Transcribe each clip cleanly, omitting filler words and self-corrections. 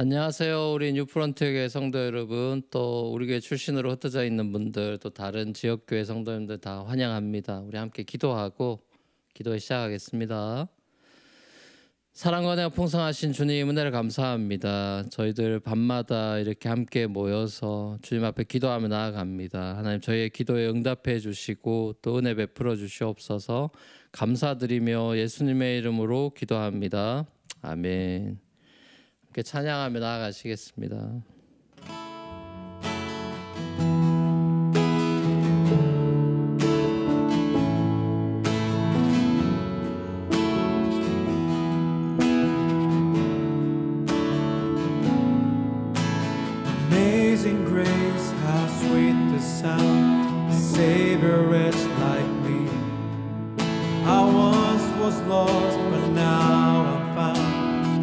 안녕하세요. 우리 뉴프런트교회 성도 여러분, 또 우리 교회 출신으로 흩어져 있는 분들, 또 다른 지역교회 성도님들 다 환영합니다. 우리 함께 기도하고 기도에 시작하겠습니다. 사랑과 은혜가 풍성하신 주님 은혜를 감사합니다. 저희들 밤마다 이렇게 함께 모여서 주님 앞에 기도하며 나아갑니다. 하나님, 저희의 기도에 응답해 주시고 또 은혜 베풀어 주시옵소서. 감사드리며 예수님의 이름으로 기도합니다. 아멘. 함께 찬양하며 나아가시겠습니다. Amazing grace, how sweet the sound, a Savior wretch like me. I once was lost, but now I'm found.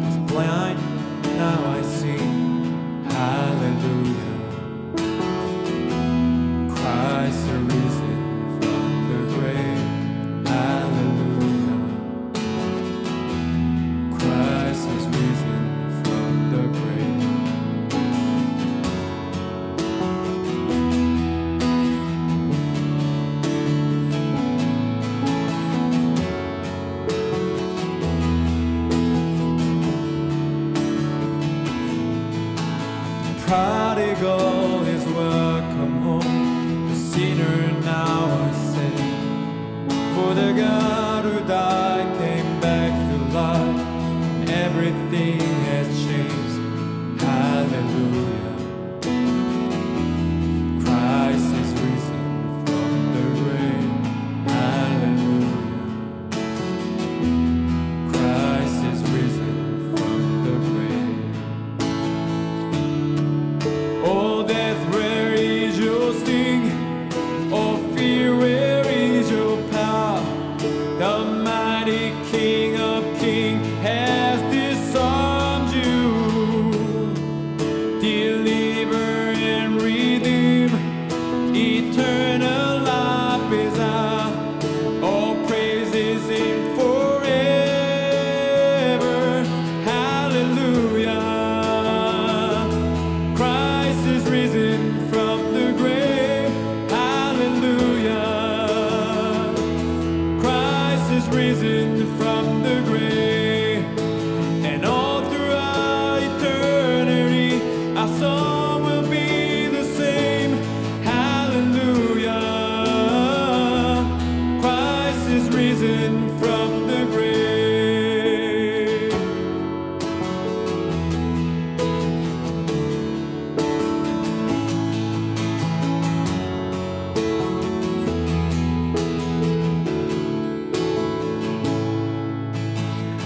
Was blind, now I see. Hallelujah. Christ is risen from the grave. Hallelujah. Christ is risen from the grave. Prodigal is welcome home, the sinner now I sing. For the God who died came back to life, and everything has changed. Hallelujah. Christ is risen from the grave. Hallelujah. Christ is risen from the grave. Oh, death, where is your sting? Oh, fear, where is your power? The mighty King of Kings has disarmed you. Deliver and redeem, eternal life is ours. All praises in forever. Hallelujah. Christ is risen from the grave. Hallelujah. Christ is risen from the grave. And all throughout eternity, our song will be the same. Hallelujah. Christ is risen from the grave.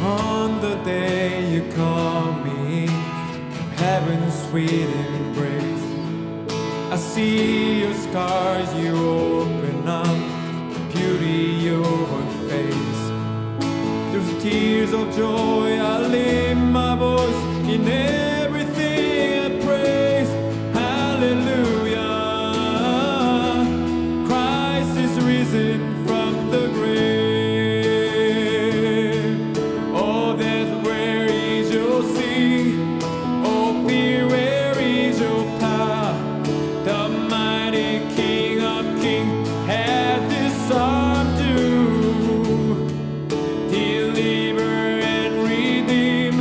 On the day you call me, heaven's sweet embrace, I see your scars, you open up, beauty your face. Through tears of joy, I lift my voice in everything I praise. Hallelujah. Christ is risen from the grave. Oh, death, where is your sting? Oh, fear, where is your power? The mighty King of Kings has disarmed you. Deliver and redeem,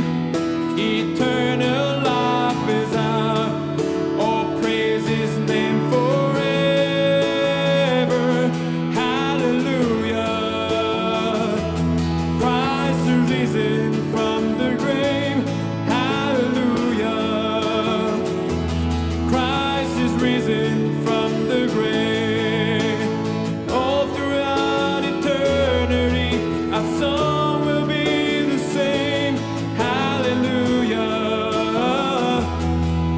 eternal life is ours. Oh, praise His name forever. Hallelujah. Christ is risen from the grave. Hallelujah. Christ is risen from the grave. All throughout eternity, our song will be the same. Hallelujah.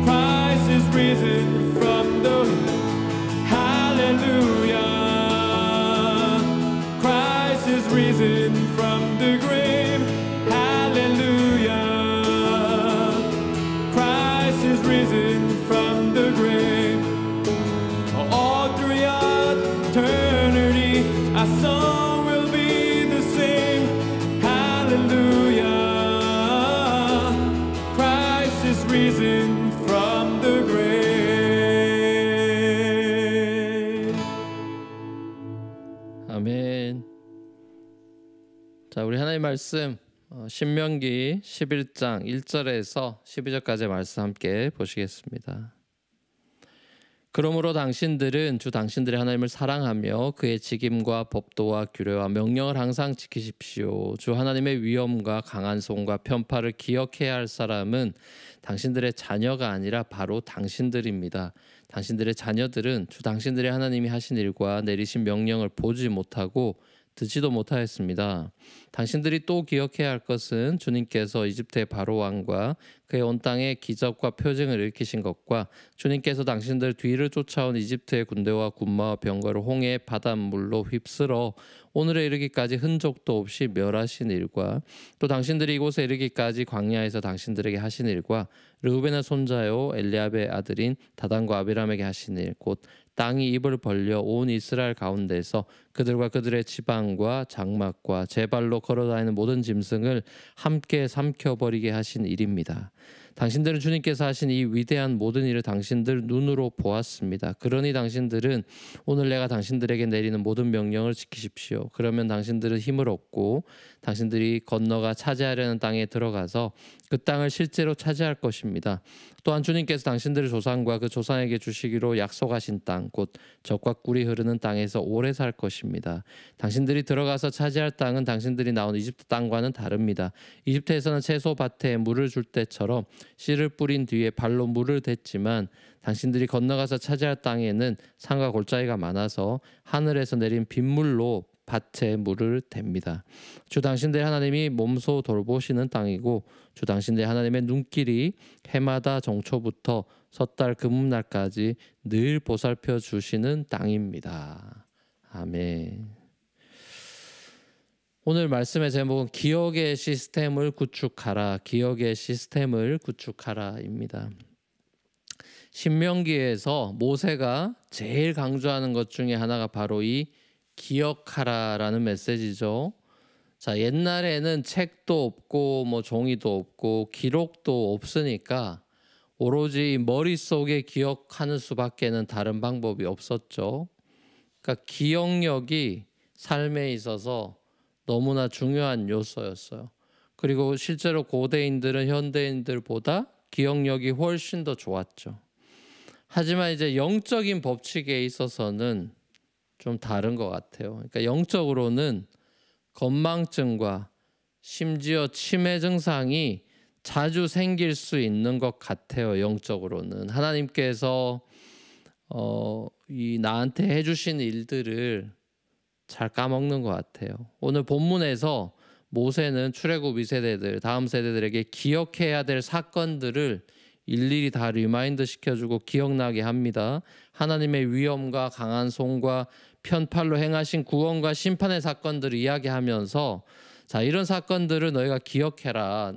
Christ is risen from the Hallelujah. Christ is risen from the grave. Hallelujah. Christ is risen from the grave. All throughout eternity, our song will be the same. Hallelujah. Christ is risen from the grave. 아멘. 자, 우리 하나님 말씀 신명기 11장 1절에서 12절까지의 말씀 함께 보시겠습니다. 그러므로 당신들은 주 당신들의 하나님을 사랑하며 그의 직임과 법도와 규례와 명령을 항상 지키십시오. 주 하나님의 위엄과 강한 손과 편파를 기억해야 할 사람은 당신들의 자녀가 아니라 바로 당신들입니다. 당신들의 자녀들은 주 당신들의 하나님이 하신 일과 내리신 명령을 보지 못하고 듣지도 못하였습니다. 당신들이 또 기억해야 할 것은 주님께서 이집트의 바로 왕과 그의 온 땅에 기적과 표징을 일으키신 것과 주님께서 당신들 뒤를 쫓아온 이집트의 군대와 군마와 병거를 홍해의 바닷물로 휩쓸어 오늘에 이르기까지 흔적도 없이 멸하신 일과 또 당신들이 이곳에 이르기까지 광야에서 당신들에게 하신 일과 르우벤의 손자요 엘리압의 아들인 다단과 아비람에게 하신 일 곧 땅이 입을 벌려 온 이스라엘 가운데서 그들과 그들의 지방과 장막과 제 발로 걸어다니는 모든 짐승을 함께 삼켜버리게 하신 일입니다. 당신들은 주님께서 하신 이 위대한 모든 일을 당신들 눈으로 보았습니다. 그러니 당신들은 오늘 내가 당신들에게 내리는 모든 명령을 지키십시오. 그러면 당신들은 힘을 얻고 당신들이 건너가 차지하려는 땅에 들어가서 그 땅을 실제로 차지할 것입니다. 또한 주님께서 당신들의 조상과 그 조상에게 주시기로 약속하신 땅, 곧 젖과 꿀이 흐르는 땅에서 오래 살 것입니다. 당신들이 들어가서 차지할 땅은 당신들이 나온 이집트 땅과는 다릅니다. 이집트에서는 채소밭에 물을 줄 때처럼 씨를 뿌린 뒤에 발로 물을 댔지만 당신들이 건너가서 차지할 땅에는 산과 골짜기가 많아서 하늘에서 내린 빗물로 밭에 물을 댑니다. 주 당신들의 하나님이 몸소 돌보시는 땅이고 주 당신들의 하나님의 눈길이 해마다 정초부터 섣달 금음날까지 늘 보살펴 주시는 땅입니다. 아멘. 오늘 말씀의 제목은 기억의 시스템을 구축하라, 기억의 시스템을 구축하라입니다. 신명기에서 모세가 제일 강조하는 것 중에 하나가 바로 이 기억하라라는 메시지죠. 자, 옛날에는 책도 없고 뭐 종이도 없고 기록도 없으니까 오로지 머릿속에 기억하는 수밖에는 다른 방법이 없었죠. 그러니까 기억력이 삶에 있어서 너무나 중요한 요소였어요. 그리고 실제로 고대인들은 현대인들보다 기억력이 훨씬 더 좋았죠. 하지만 이제 영적인 법칙에 있어서는 좀 다른 것 같아요. 그러니까 영적으로는 건망증과 심지어 치매 증상이 자주 생길 수 있는 것 같아요. 영적으로는 하나님께서 이 나한테 해주신 일들을 잘 까먹는 것 같아요. 오늘 본문에서 모세는 출애굽 2세대들 다음 세대들에게 기억해야 될 사건들을 일일이 다 리마인드 시켜주고 기억나게 합니다. 하나님의 위엄과 강한 손과 편팔로 행하신 구원과 심판의 사건들을 이야기하면서 자, 이런 사건들을 너희가 기억해라.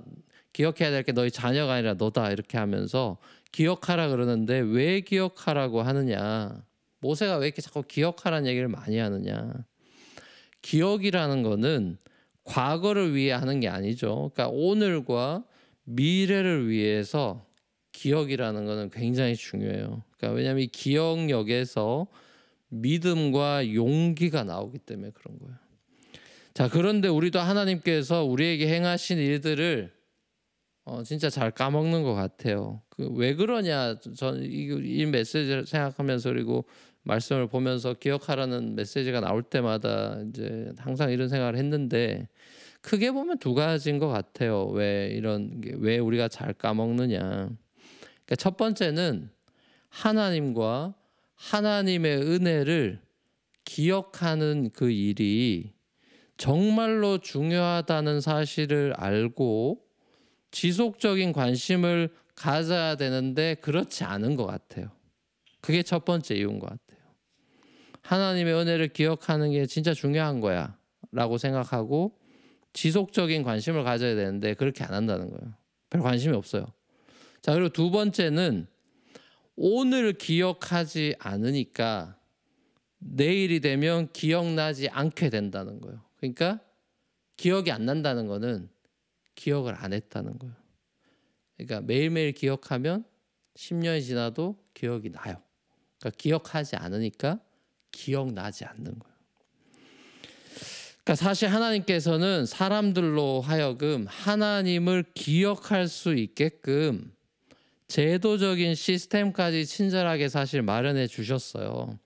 기억해야 될 게 너희 자녀가 아니라 너다. 이렇게 하면서 기억하라 그러는데 왜 기억하라고 하느냐. 모세가 왜 이렇게 자꾸 기억하라는 얘기를 많이 하느냐. 기억이라는 거는 과거를 위해 하는 게 아니죠. 그러니까 오늘과 미래를 위해서 기억이라는 거는 굉장히 중요해요. 그러니까 왜냐하면 이 기억력에서 믿음과 용기가 나오기 때문에 그런 거예요. 자, 그런데 우리도 하나님께서 우리에게 행하신 일들을 진짜 잘 까먹는 것 같아요. 왜 그러냐? 저는 이 메시지를 생각하면서 그리고 말씀을 보면서 기억하라는 메시지가 나올 때마다 이제 항상 이런 생각을 했는데 크게 보면 두 가지인 것 같아요. 왜 우리가 잘 까먹느냐? 그러니까 첫 번째는 하나님과 하나님의 은혜를 기억하는 그 일이 정말로 중요하다는 사실을 알고 지속적인 관심을 가져야 되는데 그렇지 않은 것 같아요. 그게 첫 번째 이유인 것 같아요. 하나님의 은혜를 기억하는 게 진짜 중요한 거야 라고 생각하고 지속적인 관심을 가져야 되는데 그렇게 안 한다는 거예요. 별 관심이 없어요. 자, 그리고 두 번째는 오늘 기억하지 않으니까 내일이 되면 기억나지 않게 된다는 거예요. 그러니까 기억이 안 난다는 거는 기억을 안 했다는 거예요. 그러니까 매일매일 기억하면 10년이 지나도 기억이 나요. 그러니까 기억하지 않으니까 기억나지 않는 거예요. 그러니까 사실 하나님께서는 사람들로 하여금 하나님을 기억할 수 있게끔 제도적인 시스템까지 친절하게 사실 마련해 주셨어요.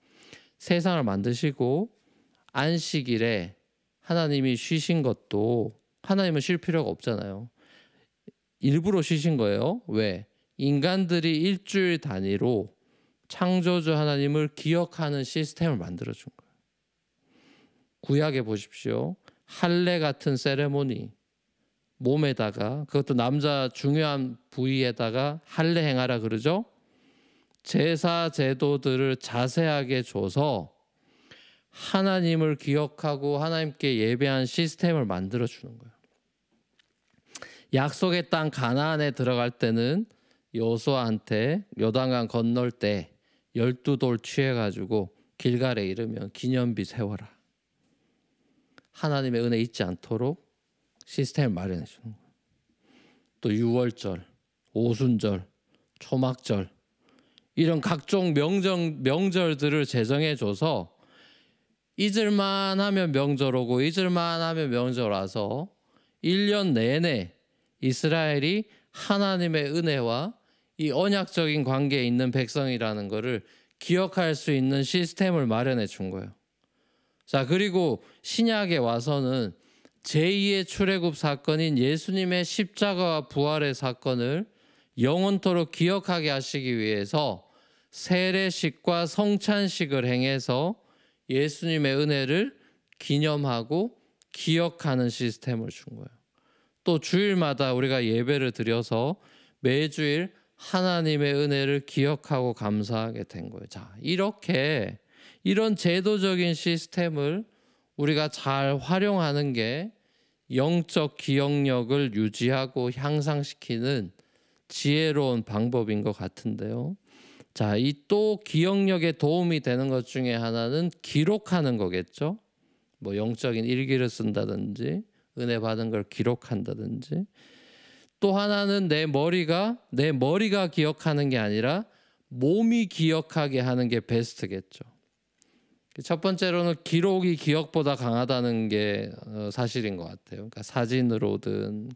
세상을 만드시고 안식일에 하나님이 쉬신 것도 하나님은 쉴 필요가 없잖아요. 일부러 쉬신 거예요. 왜? 인간들이 일주일 단위로 창조주 하나님을 기억하는 시스템을 만들어준 거예요. 구약에 보십시오. 할례 같은 세레모니 몸에다가 그것도 남자 중요한 부위에다가 할례 행하라 그러죠. 제사 제도들을 자세하게 줘서 하나님을 기억하고 하나님께 예배한 시스템을 만들어 주는 거예요. 약속의 땅 가나안에 들어갈 때는 여호수아한테 요단강 건널 때 12돌 취해가지고 길갈에 이르면 기념비 세워라. 하나님의 은혜 잊지 않도록 시스템을 마련해 주는 거예요. 또 유월절, 오순절, 초막절 이런 각종 명절들을 제정해 줘서 잊을만 하면 명절 오고 잊을만 하면 명절 와서 1년 내내 이스라엘이 하나님의 은혜와 이 언약적인 관계에 있는 백성이라는 것을 기억할 수 있는 시스템을 마련해 준 거예요. 자, 그리고 신약에 와서는 제2의 출애굽 사건인 예수님의 십자가와 부활의 사건을 영원토록 기억하게 하시기 위해서 세례식과 성찬식을 행해서 예수님의 은혜를 기념하고 기억하는 시스템을 준 거예요. 또 주일마다 우리가 예배를 드려서 매주일 하나님의 은혜를 기억하고 감사하게 된 거예요. 자, 이렇게 이런 제도적인 시스템을 우리가 잘 활용하는 게 영적 기억력을 유지하고 향상시키는 지혜로운 방법인 것 같은데요. 자, 이 또 기억력에 도움이 되는 것 중에 하나는 기록하는 거겠죠. 뭐 영적인 일기를 쓴다든지 은혜 받은 걸 기록한다든지, 또 하나는 내 머리가 기억하는 게 아니라 몸이 기억하게 하는 게 베스트겠죠. 첫 번째로는 기록이 기억보다 강하다는 게 사실인 것 같아요. 그러니까 사진으로든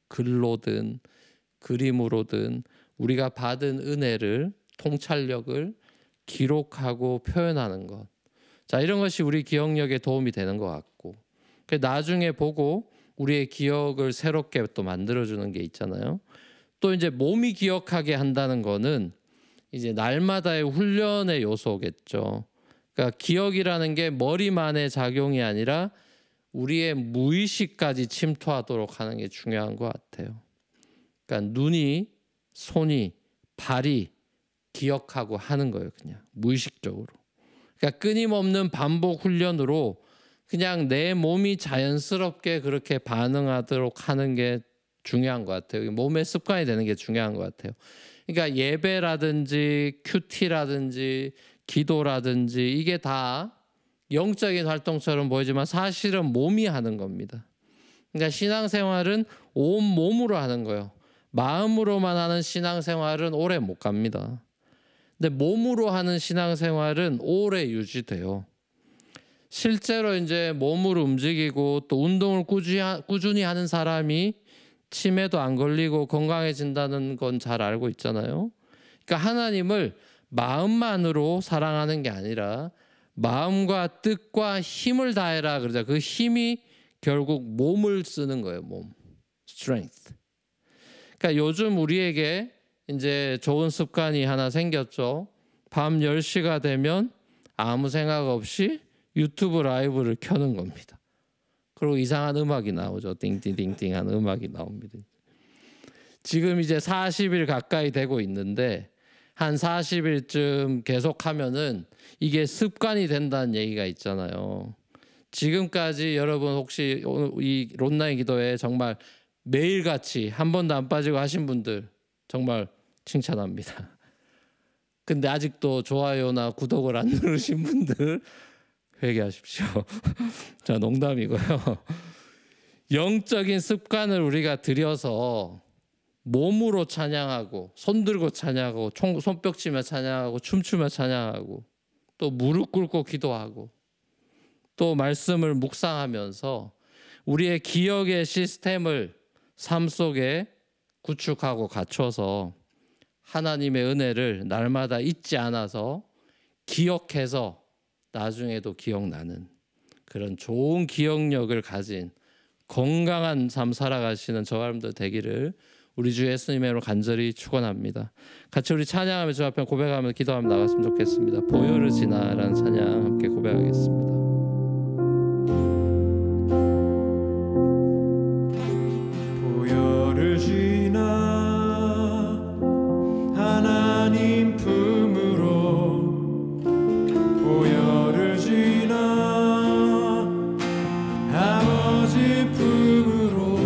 글로든 그림으로든 우리가 받은 은혜를, 통찰력을 기록하고 표현하는 것. 자, 이런 것이 우리 기억력에 도움이 되는 것 같고, 나중에 보고 우리의 기억을 새롭게 또 만들어주는 게 있잖아요. 또 이제 몸이 기억하게 한다는 거는 이제 날마다의 훈련의 요소겠죠. 그러니까 기억이라는 게 머리만의 작용이 아니라 우리의 무의식까지 침투하도록 하는 게 중요한 것 같아요. 그러니까 눈이, 손이, 발이 기억하고 하는 거예요. 그냥 무의식적으로. 그러니까 끊임없는 반복 훈련으로 그냥 내 몸이 자연스럽게 그렇게 반응하도록 하는 게 중요한 것 같아요. 몸의 습관이 되는 게 중요한 것 같아요. 그러니까 예배라든지 큐티라든지 기도라든지 이게 다 영적인 활동처럼 보이지만 사실은 몸이 하는 겁니다. 그러니까 신앙생활은 온 몸으로 하는 거예요. 마음으로만 하는 신앙생활은 오래 못 갑니다. 근데 몸으로 하는 신앙생활은 오래 유지돼요. 실제로 이제 몸을 움직이고 또 운동을 꾸준히 하는 사람이 치매도 안 걸리고 건강해진다는 건 잘 알고 있잖아요. 그러니까 하나님을 마음만으로 사랑하는 게 아니라 마음과 뜻과 힘을 다해라 그러자. 그 힘이 결국 몸을 쓰는 거예요. 몸. strength. 그러니까 요즘 우리에게 이제 좋은 습관이 하나 생겼죠. 밤 10시가 되면 아무 생각 없이 유튜브 라이브를 켜는 겁니다. 그리고 이상한 음악이 나오죠. 띵띵띵띵 하는 음악이 나옵니다. 지금 이제 40일 가까이 되고 있는데 한 40일쯤 계속하면은 이게 습관이 된다는 얘기가 있잖아요. 지금까지 여러분 혹시 이 롯나인 기도에 정말 매일같이 한 번도 안 빠지고 하신 분들 정말 칭찬합니다. 근데 아직도 좋아요나 구독을 안 누르신 분들 회개하십시오. 자, 농담이고요. 영적인 습관을 우리가 들여서 몸으로 찬양하고 손 들고 찬양하고 손뼉 치며 찬양하고 춤추며 찬양하고 또 무릎 꿇고 기도하고 또 말씀을 묵상하면서 우리의 기억의 시스템을 삶 속에 구축하고 갖춰서 하나님의 은혜를 날마다 잊지 않아서 기억해서 나중에도 기억나는 그런 좋은 기억력을 가진 건강한 삶 살아가시는 저와 여러분들 되기를 우리 주 예수님의 이름으로 간절히 축원합니다. 같이 우리 찬양하며 주 앞에 고백하며 기도하며 나갔으면 좋겠습니다. 보혈을 지나라는 찬양 함께 고백하겠습니다. 보혈을 지나 하나님 품으로 보혈을 지나 아버지 품으로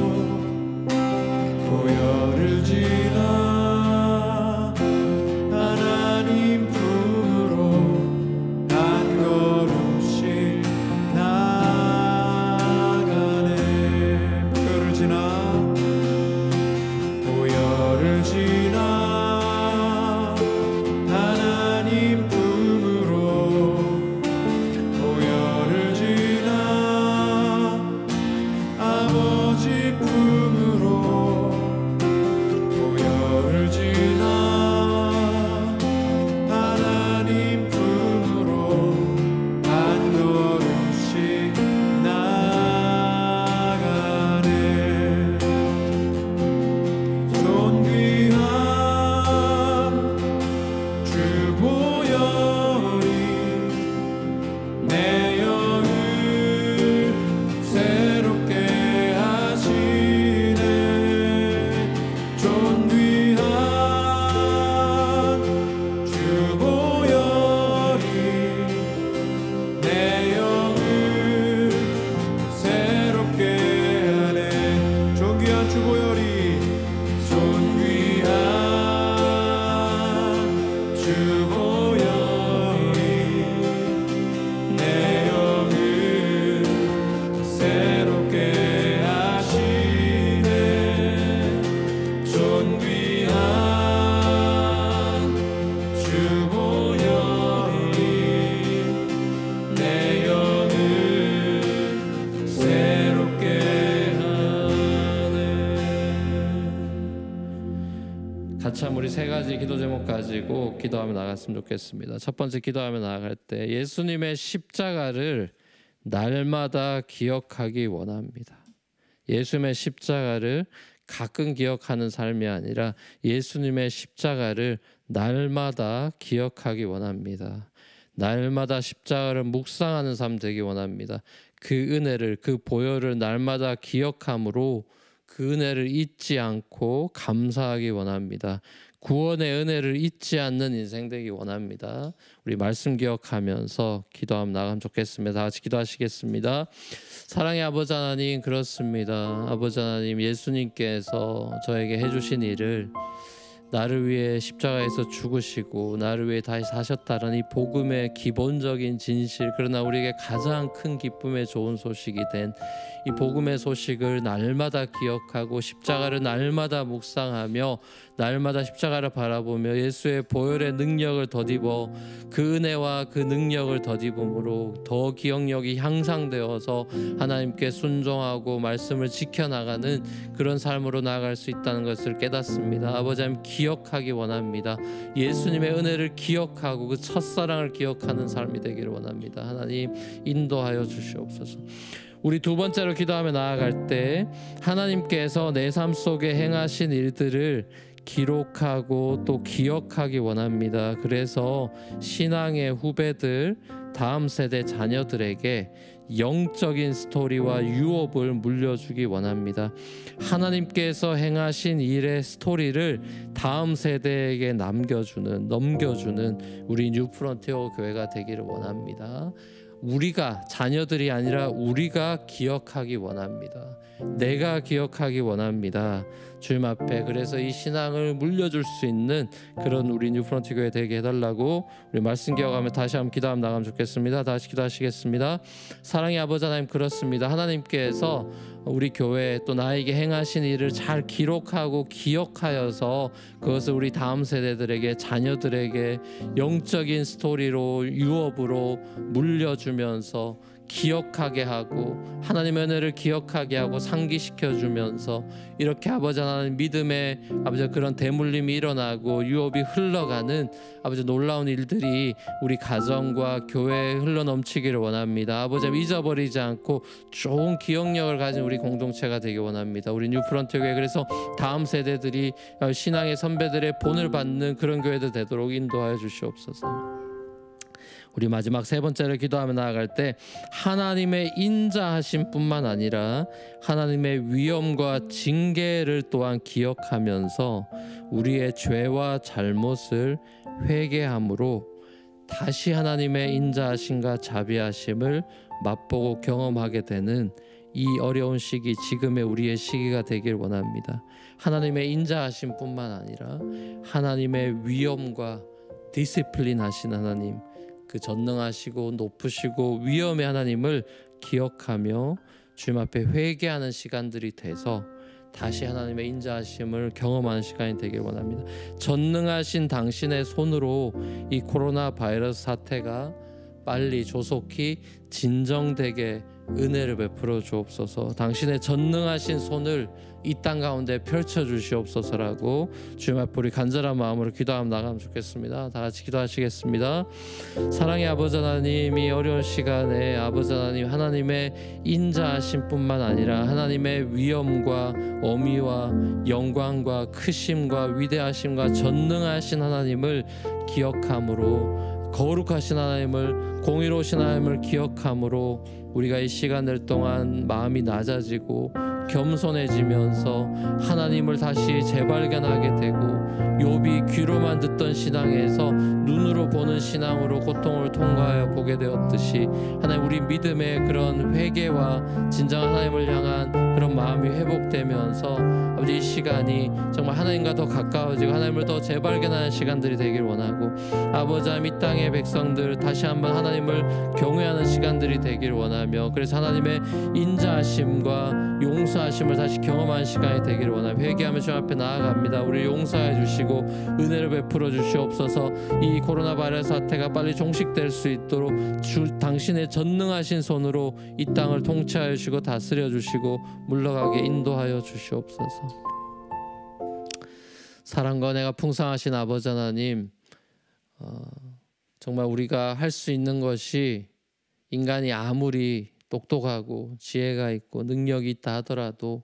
보혈을 지나 하나님 품으로 한 걸음씩 나아가네. 보혈을 지나 보혈을 지나 하나님 품으로 보혈을 지나 아버지 품으로 보혈을 지나 하나님 품으로 한 걸음씩 나아가네. 존귀한 주 보혈이 내 영을 새롭게 하시네. 존귀한 주 보혈이 내 영을 새롭게 하네. 존귀한 주 보혈이 존귀한 주 보혈이 내 영을 새롭게 하시네. 존귀한 주 보혈이 내 영을 새롭게 하네. 같이 한번 우리 세 가지 기도 제목 가지고 기도하며 나갔으면 좋겠습니다. 첫 번째 기도하며 나아갈 때 예수님의 십자가를 날마다 기억하기 원합니다. 예수님의 십자가를 가끔 기억하는 삶이 아니라 예수님의 십자가를 날마다 기억하기 원합니다. 날마다 십자가를 묵상하는 삶 되기 원합니다. 그 은혜를, 그 보혈을 날마다 기억함으로 그 은혜를 잊지 않고 감사하기 원합니다. 구원의 은혜를 잊지 않는 인생 되기 원합니다. 우리 말씀 기억하면서 기도하면 나가면 좋겠습니다. 다 같이 기도하시겠습니다. 사랑의 아버지 하나님, 그렇습니다. 아버지 하나님, 예수님께서 저에게 해주신 일을 나를 위해 십자가에서 죽으시고 나를 위해 다시 사셨다는 이 복음의 기본적인 진실, 그러나 우리에게 가장 큰 기쁨의 좋은 소식이 된 이 복음의 소식을 날마다 기억하고 십자가를 날마다 묵상하며 날마다 십자가를 바라보며 예수의 보혈의 능력을 덧입어 그 은혜와 그 능력을 덧입음으로 더 기억력이 향상되어서 하나님께 순종하고 말씀을 지켜나가는 그런 삶으로 나아갈 수 있다는 것을 깨닫습니다. 아버지 하나님, 기억하기 원합니다. 예수님의 은혜를 기억하고 그 첫사랑을 기억하는 삶이 되기를 원합니다. 하나님, 인도하여 주시옵소서. 우리 두 번째로 기도하며 나아갈 때 하나님께서 내 삶 속에 행하신 일들을 기록하고 또 기억하기 원합니다. 그래서 신앙의 후배들, 다음 세대 자녀들에게 영적인 스토리와 유업을 물려주기 원합니다. 하나님께서 행하신 일의 스토리를 다음 세대에게 넘겨주는 우리 뉴프론티어 교회가 되기를 원합니다. 우리가, 자녀들이 아니라 우리가 기억하기 원합니다. 내가 기억하기 원합니다. 주님 앞에 그래서 이 신앙을 물려줄 수 있는 그런 우리 뉴프런트 교회 되게 해달라고 우리 말씀 기억하며 다시 한번 기도하면 나가면 좋겠습니다. 다시 기도하시겠습니다. 사랑의 아버지 하나님, 그렇습니다. 하나님께서 우리 교회 또 나에게 행하신 일을 잘 기록하고 기억하여서 그것을 우리 다음 세대들에게, 자녀들에게 영적인 스토리로, 유업으로 물려주면서 기억하게 하고 하나님의 은혜를 기억하게 하고 상기시켜 주면서 이렇게 아버지 하나님 믿음의 아버지 그런 대물림이 일어나고 유업이 흘러가는 아버지 놀라운 일들이 우리 가정과 교회에 흘러넘치기를 원합니다. 아버지 잊어버리지 않고 좋은 기억력을 가진 우리 공동체가 되기 원합니다. 우리 뉴프런트 교회 그래서 다음 세대들이 신앙의 선배들의 본을 받는 그런 교회들 되도록 인도하여 주시옵소서. 우리 마지막 세 번째로 기도하며 나아갈 때 하나님의 인자하심 뿐만 아니라 하나님의 위엄과 징계를 또한 기억하면서 우리의 죄와 잘못을 회개함으로 다시 하나님의 인자하심과 자비하심을 맛보고 경험하게 되는 이 어려운 시기, 지금의 우리의 시기가 되길 원합니다. 하나님의 인자하심 뿐만 아니라 하나님의 위엄과 디시플린 하신 하나님, 그 전능하시고 높으시고 위엄의 하나님을 기억하며 주님 앞에 회개하는 시간들이 돼서 다시 하나님의 인자하심을 경험하는 시간이 되길 원합니다. 전능하신 당신의 손으로 이 코로나 바이러스 사태가 빨리 조속히 진정되게 은혜를 베풀어 주옵소서. 당신의 전능하신 손을 이 땅 가운데 펼쳐 주시옵소서라고 주님 앞에 우리 간절한 마음으로 기도하며 나가면 좋겠습니다. 다 같이 기도하시겠습니다. 사랑의 아버지 하나님, 이 어려운 시간에 아버지 하나님, 하나님의 인자하심 뿐만 아니라 하나님의 위엄과 어미와 영광과 크심과 위대하심과 전능하신 하나님을 기억함으로, 거룩하신 하나님을, 공의로우신 하나님을 기억함으로 우리가 이 시간들 동안 마음이 낮아지고 겸손해지면서 하나님을 다시 재발견하게 되고 욥이 귀로만 듣던 신앙에서 눈으로 보는 신앙으로 고통을 통과하여 보게 되었듯이 하나님, 우리 믿음의 그런 회개와 진정한 하나님을 향한 그런 마음이 회복되면서 아버지 이 시간이 정말 하나님과 더 가까워지고 하나님을 더 재발견하는 시간들이 되길 원하고, 아버지 하나님 이 땅의 백성들 다시 한번 하나님을 경외하는 시간들이 되길 원하며, 그래서 하나님의 인자하심과 용서하심을 다시 경험하는 시간이 되기를 원하며 회개하며 주님 앞에 나아갑니다. 우리 용서해 주시고 은혜를 베풀어 주시옵소서. 이 코로나 바이러스 사태가 빨리 종식될 수 있도록 당신의 전능하신 손으로 이 땅을 통치하여 주시고 다스려 주시고 물러가게 인도하여 주시옵소서. 사랑과 은혜가 풍성하신 아버지 하나님, 정말 우리가 할 수 있는 것이 인간이 아무리 똑똑하고 지혜가 있고 능력이 있다 하더라도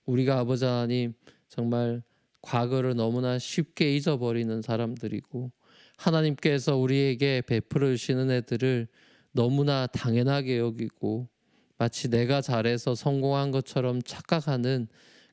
우리가 아버지 하나님 정말 과거를 너무나 쉽게 잊어버리는 사람들이고, 하나님께서 우리에게 베풀어 주시는 은혜들을 너무나 당연하게 여기고 마치 내가 잘해서 성공한 것처럼 착각하는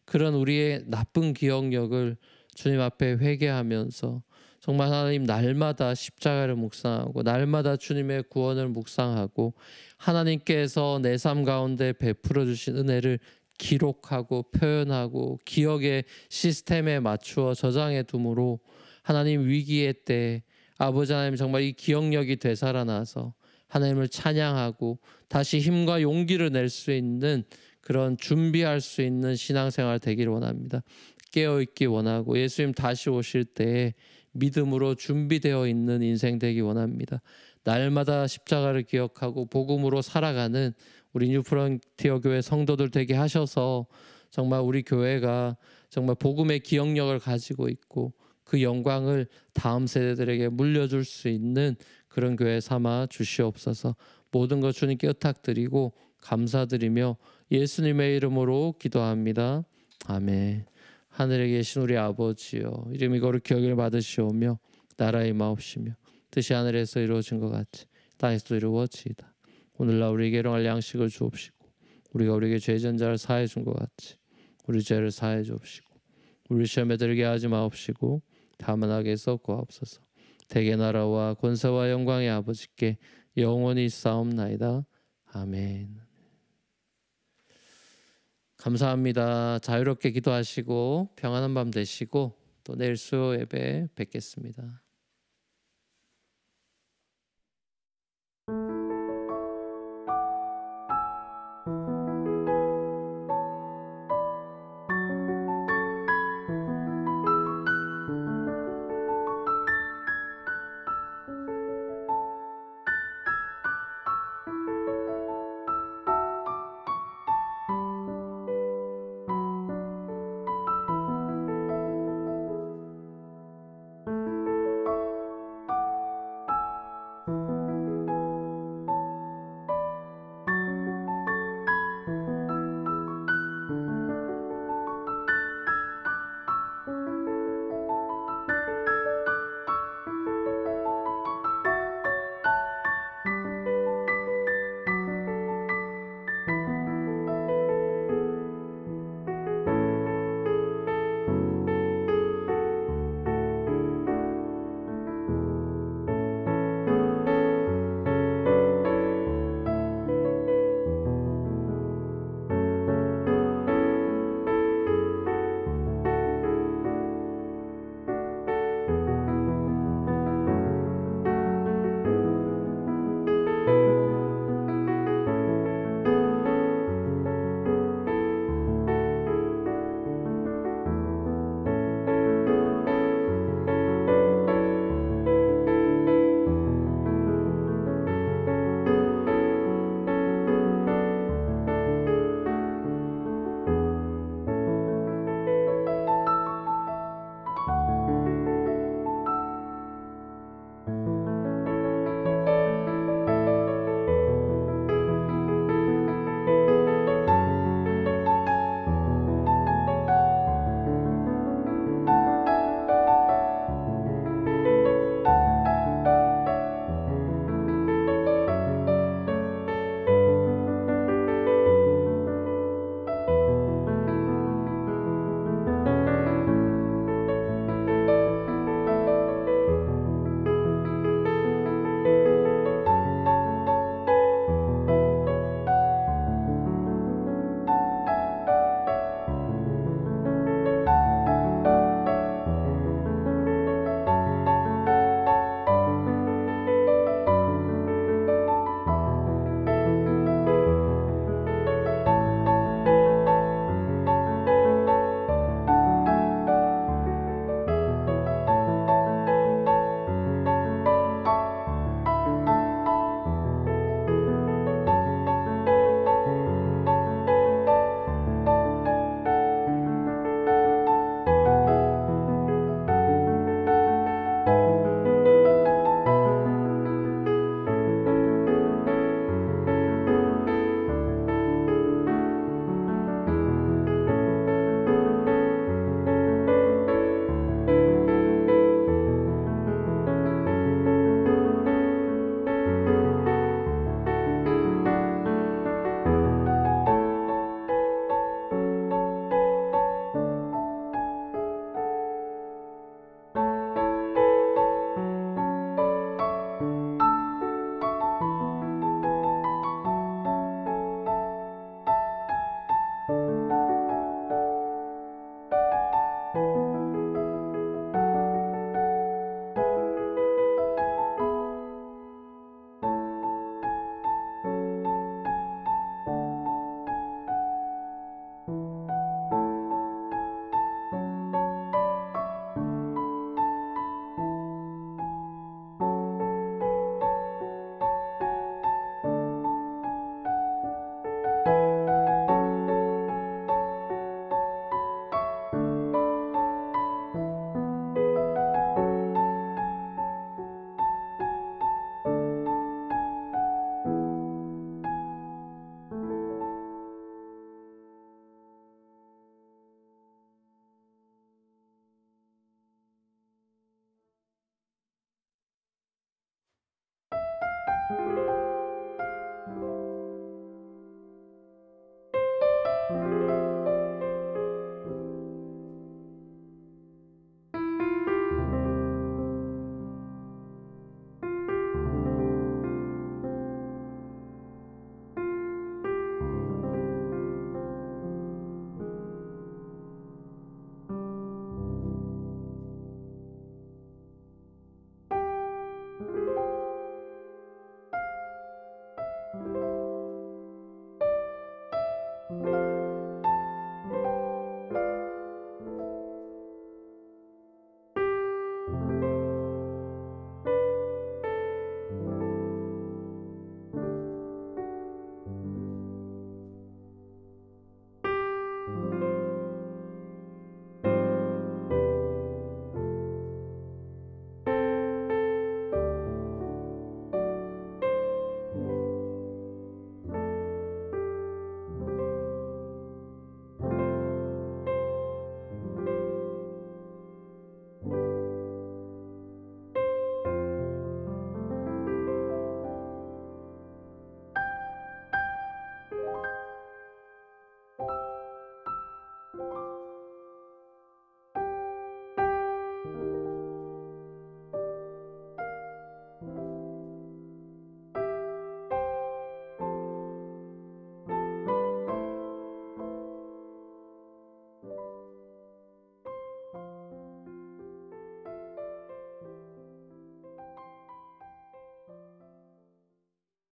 그런 우리의 나쁜 기억력을 주님 앞에 회개하면서 정말 하나님 날마다 십자가를 묵상하고 날마다 주님의 구원을 묵상하고 하나님께서 내 삶 가운데 베풀어 주신 은혜를 기록하고 표현하고 기억의 시스템에 맞추어 저장해 둠으로 하나님 위기의 때 아버지 하나님 정말 이 기억력이 되살아나서 하나님을 찬양하고 다시 힘과 용기를 낼 수 있는 그런 준비할 수 있는 신앙생활 되기를 원합니다. 깨어있기 원하고 예수님 다시 오실 때에 믿음으로 준비되어 있는 인생 되기 원합니다. 날마다 십자가를 기억하고 복음으로 살아가는 우리 뉴프런티어 교회 성도들 되게 하셔서 정말 우리 교회가 정말 복음의 기억력을 가지고 있고 그 영광을 다음 세대들에게 물려줄 수 있는 그런 교회 삼아 주시옵소서. 모든 것 주님께 의탁드리고 감사드리며 예수님의 이름으로 기도합니다. 아멘. 하늘에 계신 우리 아버지여, 이름이 거룩히 여김을 받으시오며 나라의 마옵시며 뜻이 하늘에서 이루어진 것 같이 땅에서도 이루어지이다. 오늘날 우리에게 일용할 양식을 주옵시고 우리가 우리에게 죄진 자를 사해 준 것 같이 우리 죄를 사해 주옵시고 우리 시험에 들게 하지 마옵시고 다만 악에서 구하옵소서. 대개 나라와 권세와 영광의 아버지께 영원히 싸움나이다. 아멘. 감사합니다. 자유롭게 기도하시고 평안한 밤 되시고 또 내일 수요 예배 뵙겠습니다.